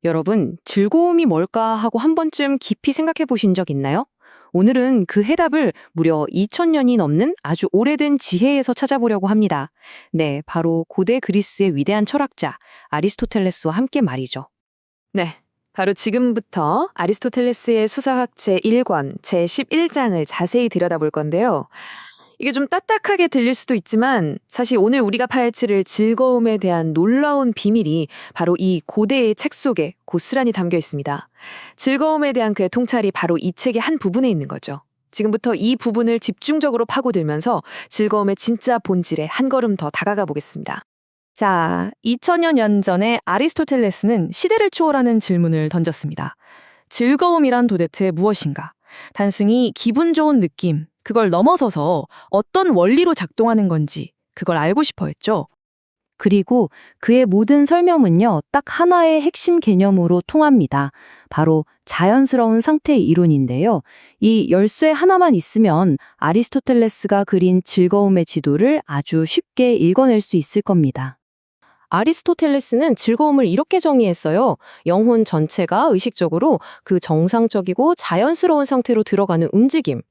여러분, 즐거움이 뭘까 하고 한 번쯤 깊이 생각해 보신 적 있나요? 오늘은 그 해답을 무려 2000년이 넘는 아주 오래된 지혜에서 찾아보려고 합니다. 네, 바로 고대 그리스의 위대한 철학자 아리스토텔레스와 함께 말이죠. 네, 바로 지금부터 아리스토텔레스의 수사학 제1권 제11장을 자세히 들여다볼 건데요. 이게 좀 딱딱하게 들릴 수도 있지만 사실 오늘 우리가 파헤칠 즐거움에 대한 놀라운 비밀이 바로 이 고대의 책 속에 고스란히 담겨 있습니다. 즐거움에 대한 그의 통찰이 바로 이 책의 한 부분에 있는 거죠. 지금부터 이 부분을 집중적으로 파고들면서 즐거움의 진짜 본질에 한 걸음 더 다가가 보겠습니다. 자, 2000여 년 전에 아리스토텔레스는 시대를 초월하는 질문을 던졌습니다. 즐거움이란 도대체 무엇인가? 단순히 기분 좋은 느낌, 그걸 넘어서서 어떤 원리로 작동하는 건지 그걸 알고 싶어 했죠. 그리고 그의 모든 설명은요, 딱 하나의 핵심 개념으로 통합니다. 바로 자연스러운 상태 이론인데요. 이 열쇠 하나만 있으면 아리스토텔레스가 그린 즐거움의 지도를 아주 쉽게 읽어낼 수 있을 겁니다. 아리스토텔레스는 즐거움을 이렇게 정의했어요. 영혼 전체가 의식적으로 그 정상적이고 자연스러운 상태로 들어가는 움직임.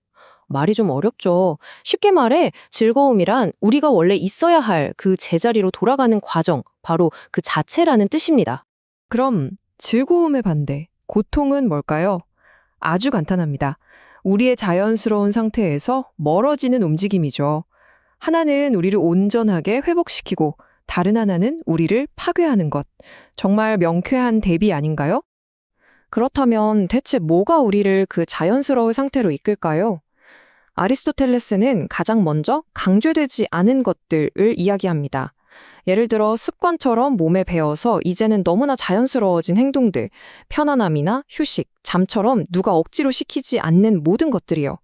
말이 좀 어렵죠. 쉽게 말해 즐거움이란 우리가 원래 있어야 할 그 제자리로 돌아가는 과정, 바로 그 자체라는 뜻입니다. 그럼 즐거움의 반대, 고통은 뭘까요? 아주 간단합니다. 우리의 자연스러운 상태에서 멀어지는 움직임이죠. 하나는 우리를 온전하게 회복시키고 다른 하나는 우리를 파괴하는 것. 정말 명쾌한 대비 아닌가요? 그렇다면 대체 뭐가 우리를 그 자연스러운 상태로 이끌까요? 아리스토텔레스는 가장 먼저 강조되지 않은 것들을 이야기합니다. 예를 들어 습관처럼 몸에 배어서 이제는 너무나 자연스러워진 행동들, 편안함이나 휴식, 잠처럼 누가 억지로 시키지 않는 모든 것들이요.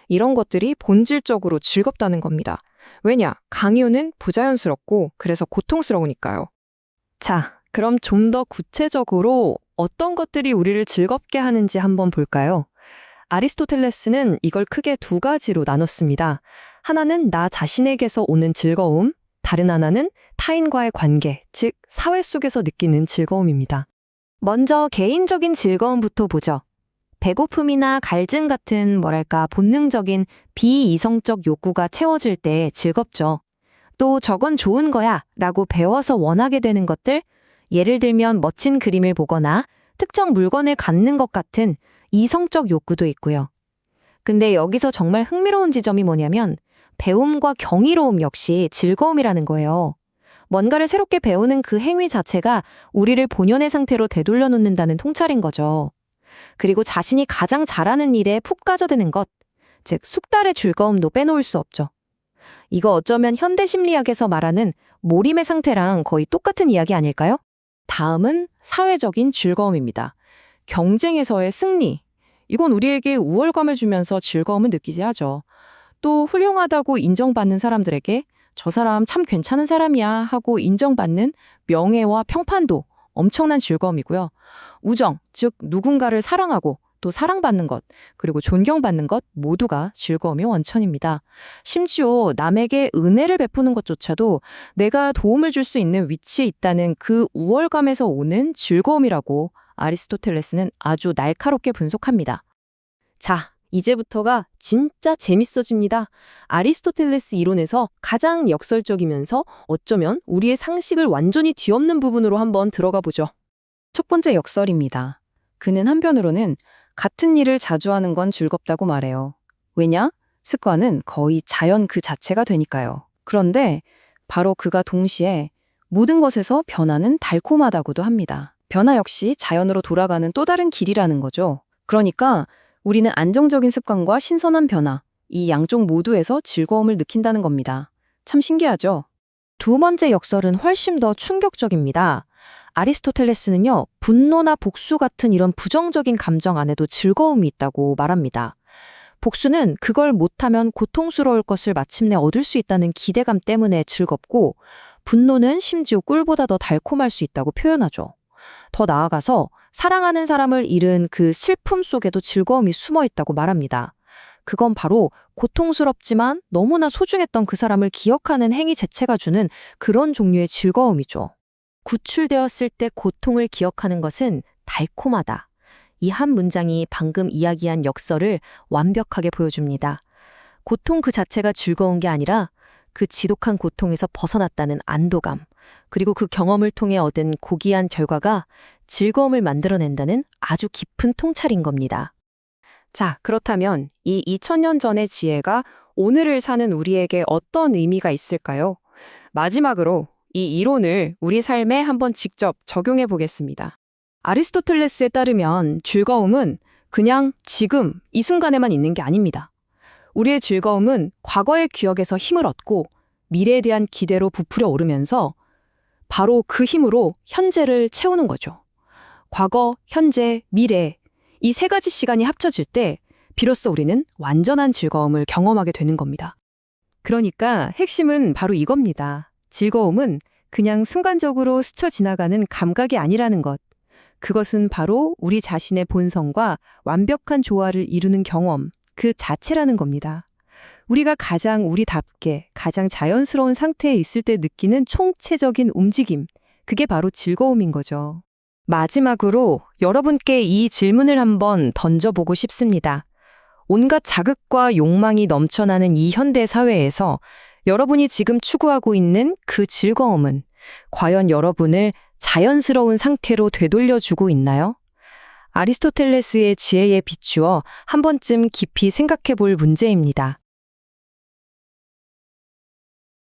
이런 것들이 본질적으로 즐겁다는 겁니다. 왜냐? 강요는 부자연스럽고 그래서 고통스러우니까요. 자, 그럼 좀 더 구체적으로 어떤 것들이 우리를 즐겁게 하는지 한번 볼까요? 아리스토텔레스는 이걸 크게 두 가지로 나눴습니다. 하나는 나 자신에게서 오는 즐거움, 다른 하나는 타인과의 관계, 즉 사회 속에서 느끼는 즐거움입니다. 먼저 개인적인 즐거움부터 보죠. 배고픔이나 갈증 같은 본능적인 비이성적 욕구가 채워질 때 즐겁죠. 또 저건 좋은 거야 라고 배워서 원하게 되는 것들, 예를 들면 멋진 그림을 보거나 특정 물건을 갖는 것 같은 이성적 욕구도 있고요. 근데 여기서 정말 흥미로운 지점이 뭐냐면 배움과 경이로움 역시 즐거움이라는 거예요. 뭔가를 새롭게 배우는 그 행위 자체가 우리를 본연의 상태로 되돌려 놓는다는 통찰인 거죠. 그리고 자신이 가장 잘하는 일에 푹 빠져드는 것, 즉 숙달의 즐거움도 빼놓을 수 없죠. 이거 어쩌면 현대 심리학에서 말하는 몰입의 상태랑 거의 똑같은 이야기 아닐까요? 다음은 사회적인 즐거움입니다. 경쟁에서의 승리. 이건 우리에게 우월감을 주면서 즐거움을 느끼게 하죠. 또 훌륭하다고 인정받는 사람들에게 저 사람 참 괜찮은 사람이야 하고 인정받는 명예와 평판도 엄청난 즐거움이고요. 우정, 즉 누군가를 사랑하고 또 사랑받는 것, 그리고 존경받는 것 모두가 즐거움의 원천입니다. 심지어 남에게 은혜를 베푸는 것조차도 내가 도움을 줄 수 있는 위치에 있다는 그 우월감에서 오는 즐거움이라고 아리스토텔레스는 아주 날카롭게 분석합니다. 자, 이제부터가 진짜 재밌어집니다. 아리스토텔레스 이론에서 가장 역설적이면서 어쩌면 우리의 상식을 완전히 뒤엎는 부분으로 한번 들어가 보죠. 첫 번째 역설입니다. 그는 한편으로는 같은 일을 자주 하는 건 즐겁다고 말해요. 왜냐? 습관은 거의 자연 그 자체가 되니까요. 그런데 바로 그가 동시에 모든 것에서 변화는 달콤하다고도 합니다. 변화 역시 자연으로 돌아가는 또 다른 길이라는 거죠. 그러니까 우리는 안정적인 습관과 신선한 변화, 이 양쪽 모두에서 즐거움을 느낀다는 겁니다. 참 신기하죠? 두 번째 역설은 훨씬 더 충격적입니다. 아리스토텔레스는요, 분노나 복수 같은 이런 부정적인 감정 안에도 즐거움이 있다고 말합니다. 복수는 그걸 못하면 고통스러울 것을 마침내 얻을 수 있다는 기대감 때문에 즐겁고, 분노는 심지어 꿀보다 더 달콤할 수 있다고 표현하죠. 더 나아가서 사랑하는 사람을 잃은 그 슬픔 속에도 즐거움이 숨어 있다고 말합니다. 그건 바로 고통스럽지만 너무나 소중했던 그 사람을 기억하는 행위 자체가 주는 그런 종류의 즐거움이죠. 구출되었을 때 고통을 기억하는 것은 달콤하다. 이 한 문장이 방금 이야기한 역설을 완벽하게 보여줍니다. 고통 그 자체가 즐거운 게 아니라 그 지독한 고통에서 벗어났다는 안도감, 그리고 그 경험을 통해 얻은 고귀한 결과가 즐거움을 만들어낸다는 아주 깊은 통찰인 겁니다. 자, 그렇다면 이 2000년 전의 지혜가 오늘을 사는 우리에게 어떤 의미가 있을까요? 마지막으로 이 이론을 우리 삶에 한번 직접 적용해 보겠습니다. 아리스토텔레스에 따르면 즐거움은 그냥 지금 이 순간에만 있는 게 아닙니다. 우리의 즐거움은 과거의 기억에서 힘을 얻고 미래에 대한 기대로 부풀어 오르면서 바로 그 힘으로 현재를 채우는 거죠. 과거, 현재, 미래 이 세 가지 시간이 합쳐질 때 비로소 우리는 완전한 즐거움을 경험하게 되는 겁니다. 그러니까 핵심은 바로 이겁니다. 즐거움은 그냥 순간적으로 스쳐 지나가는 감각이 아니라는 것. 그것은 바로 우리 자신의 본성과 완벽한 조화를 이루는 경험, 그 자체라는 겁니다. 우리가 가장 우리답게, 가장 자연스러운 상태에 있을 때 느끼는 총체적인 움직임, 그게 바로 즐거움인 거죠. 마지막으로 여러분께 이 질문을 한번 던져보고 싶습니다. 온갖 자극과 욕망이 넘쳐나는 이 현대 사회에서 여러분이 지금 추구하고 있는 그 즐거움은 과연 여러분을 자연스러운 상태로 되돌려주고 있나요? 아리스토텔레스의 지혜에 비추어 한 번쯤 깊이 생각해 볼 문제입니다.